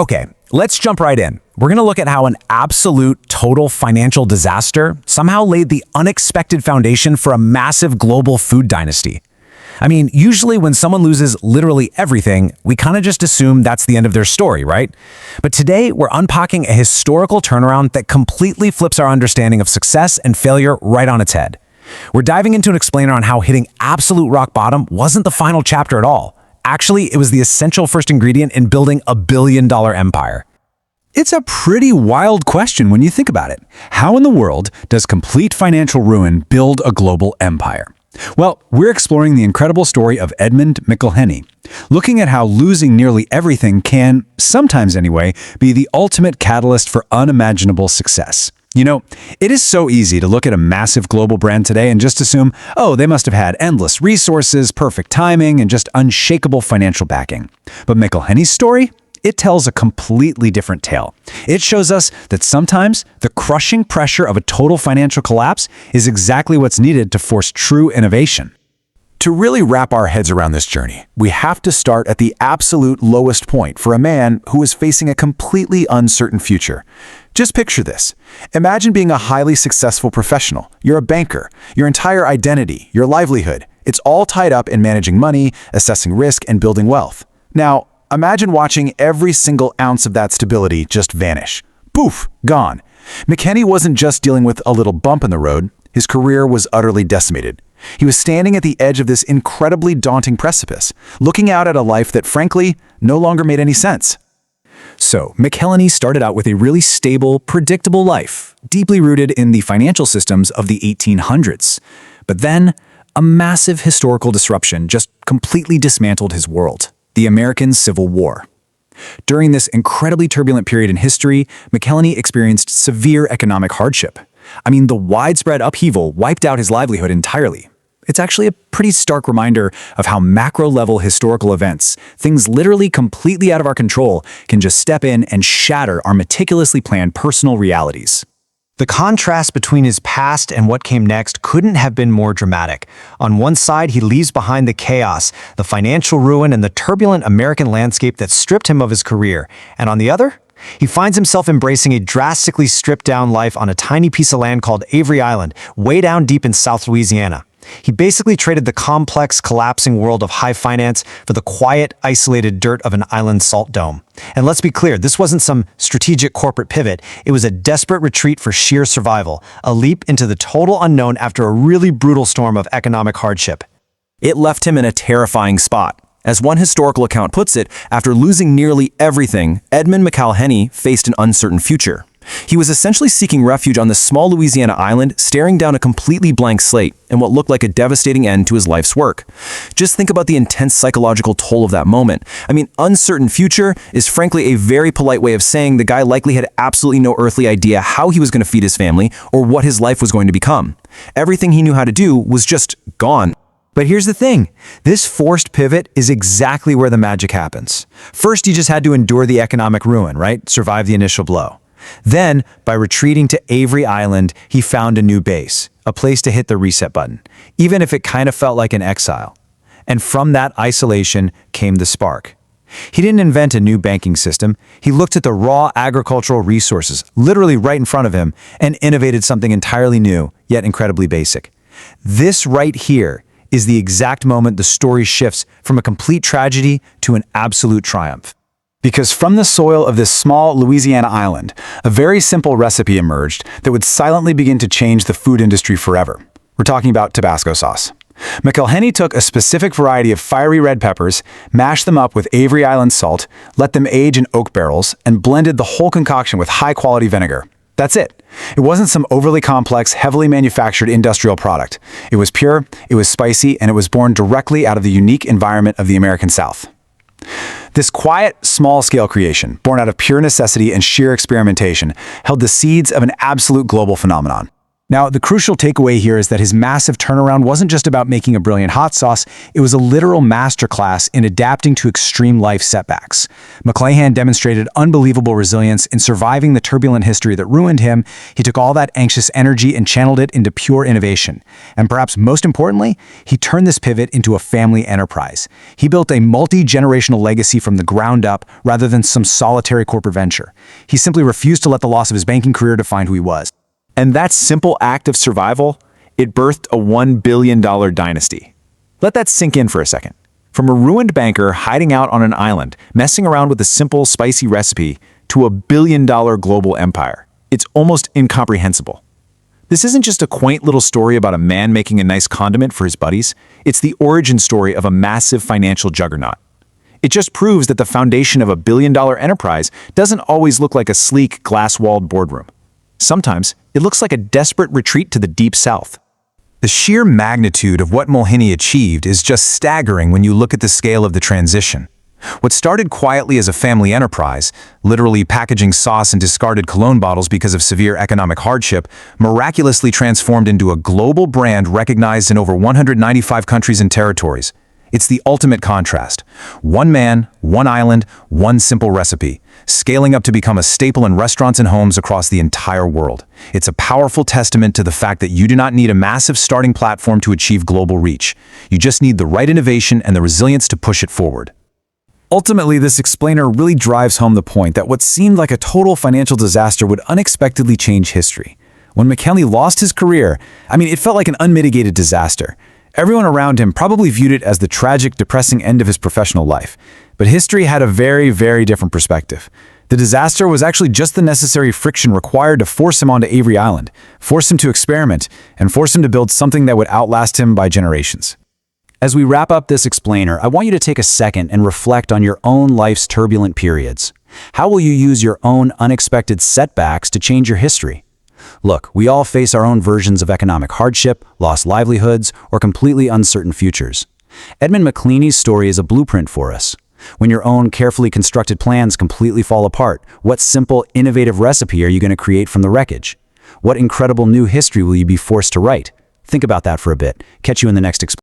Okay, let's jump right in. We're going to look at how an absolute total financial disaster somehow laid the unexpected foundation for a massive global food dynasty. I mean, usually when someone loses literally everything, we kind of just assume that's the end of their story, right? But today, we're unpacking a historical turnaround that completely flips our understanding of success and failure right on its head. We're diving into an explainer on how hitting absolute rock bottom wasn't the final chapter at all. Actually, it was the essential first ingredient in building a billion-dollar empire. It's a pretty wild question when you think about it. How in the world does complete financial ruin build a global empire? Well, we're exploring the incredible story of Edmund McIlhenny, looking at how losing nearly everything can, sometimes anyway, be the ultimate catalyst for unimaginable success. You know, it is so easy to look at a massive global brand today and just assume, oh, they must have had endless resources, perfect timing, and just unshakable financial backing. But McIlhenny's story? It tells a completely different tale. It shows us that sometimes the crushing pressure of a total financial collapse is exactly what's needed to force true innovation. To really wrap our heads around this journey, we have to start at the absolute lowest point for a man who is facing a completely uncertain future. Just picture this. Imagine being a highly successful professional. You're a banker. Your entire identity, your livelihood, it's all tied up in managing money, assessing risk, and building wealth. Now, imagine watching every single ounce of that stability just vanish. Poof, gone. McIlhenny wasn't just dealing with a little bump in the road. His career was utterly decimated. He was standing at the edge of this incredibly daunting precipice, looking out at a life that, frankly, no longer made any sense. So, McIlhenny started out with a really stable, predictable life, deeply rooted in the financial systems of the 1800s. But then, a massive historical disruption just completely dismantled his world: the American Civil War. During this incredibly turbulent period in history, McIlhenny experienced severe economic hardship. I mean, the widespread upheaval wiped out his livelihood entirely. It's actually a pretty stark reminder of how macro-level historical events, things literally completely out of our control, can just step in and shatter our meticulously planned personal realities. The contrast between his past and what came next couldn't have been more dramatic. On one side, he leaves behind the chaos, the financial ruin, and the turbulent American landscape that stripped him of his career. And on the other, he finds himself embracing a drastically stripped-down life on a tiny piece of land called Avery Island, way down deep in South Louisiana. He basically traded the complex, collapsing world of high finance for the quiet, isolated dirt of an island salt dome. And let's be clear, this wasn't some strategic corporate pivot. It was a desperate retreat for sheer survival, a leap into the total unknown after a really brutal storm of economic hardship. It left him in a terrifying spot. As one historical account puts it, after losing nearly everything, Edmund McIlhenny faced an uncertain future. He was essentially seeking refuge on this small Louisiana island, staring down a completely blank slate and what looked like a devastating end to his life's work. Just think about the intense psychological toll of that moment. I mean, uncertain future is frankly a very polite way of saying the guy likely had absolutely no earthly idea how he was going to feed his family or what his life was going to become. Everything he knew how to do was just gone. But here's the thing, this forced pivot is exactly where the magic happens. First, he just had to endure the economic ruin, right? Survive the initial blow. Then, by retreating to Avery Island, he found a new base, a place to hit the reset button, even if it kind of felt like an exile. And from that isolation came the spark. He didn't invent a new banking system. He looked at the raw agricultural resources, literally right in front of him, and innovated something entirely new, yet incredibly basic. This right here is the exact moment the story shifts from a complete tragedy to an absolute triumph. Because from the soil of this small Louisiana island, a very simple recipe emerged that would silently begin to change the food industry forever. We're talking about Tabasco sauce. McIlhenny took a specific variety of fiery red peppers, mashed them up with Avery Island salt, let them age in oak barrels, and blended the whole concoction with high-quality vinegar. That's it. It wasn't some overly complex, heavily manufactured industrial product. It was pure, it was spicy, and it was born directly out of the unique environment of the American South. This quiet, small-scale creation, born out of pure necessity and sheer experimentation, held the seeds of an absolute global phenomenon. Now, the crucial takeaway here is that his massive turnaround wasn't just about making a brilliant hot sauce, it was a literal masterclass in adapting to extreme life setbacks. McClellan demonstrated unbelievable resilience in surviving the turbulent history that ruined him. He took all that anxious energy and channeled it into pure innovation. And perhaps most importantly, he turned this pivot into a family enterprise. He built a multi-generational legacy from the ground up rather than some solitary corporate venture. He simply refused to let the loss of his banking career define who he was. And that simple act of survival, it birthed a $1 billion dynasty. Let that sink in for a second. From a ruined banker hiding out on an island, messing around with a simple, spicy recipe, to a $1 billion global empire. It's almost incomprehensible. This isn't just a quaint little story about a man making a nice condiment for his buddies. It's the origin story of a massive financial juggernaut. It just proves that the foundation of a $1 billion enterprise doesn't always look like a sleek, glass-walled boardroom. Sometimes, it looks like a desperate retreat to the deep south. The sheer magnitude of what Mulhenny achieved is just staggering when you look at the scale of the transition. What started quietly as a family enterprise, literally packaging sauce and discarded cologne bottles because of severe economic hardship, miraculously transformed into a global brand recognized in over 195 countries and territories. It's the ultimate contrast. One man, one island, one simple recipe, scaling up to become a staple in restaurants and homes across the entire world. It's a powerful testament to the fact that you do not need a massive starting platform to achieve global reach. You just need the right innovation and the resilience to push it forward. Ultimately, this explainer really drives home the point that what seemed like a total financial disaster would unexpectedly change history. When McKinley lost his career, it felt like an unmitigated disaster. Everyone around him probably viewed it as the tragic, depressing end of his professional life. But history had a very, very different perspective. The disaster was actually just the necessary friction required to force him onto Avery Island, force him to experiment, and force him to build something that would outlast him by generations. As we wrap up this explainer, I want you to take a second and reflect on your own life's turbulent periods. How will you use your own unexpected setbacks to change your history? Look, we all face our own versions of economic hardship, lost livelihoods, or completely uncertain futures. Edmund McClellan's story is a blueprint for us. When your own carefully constructed plans completely fall apart, what simple, innovative recipe are you going to create from the wreckage? What incredible new history will you be forced to write? Think about that for a bit. Catch you in the next explainer.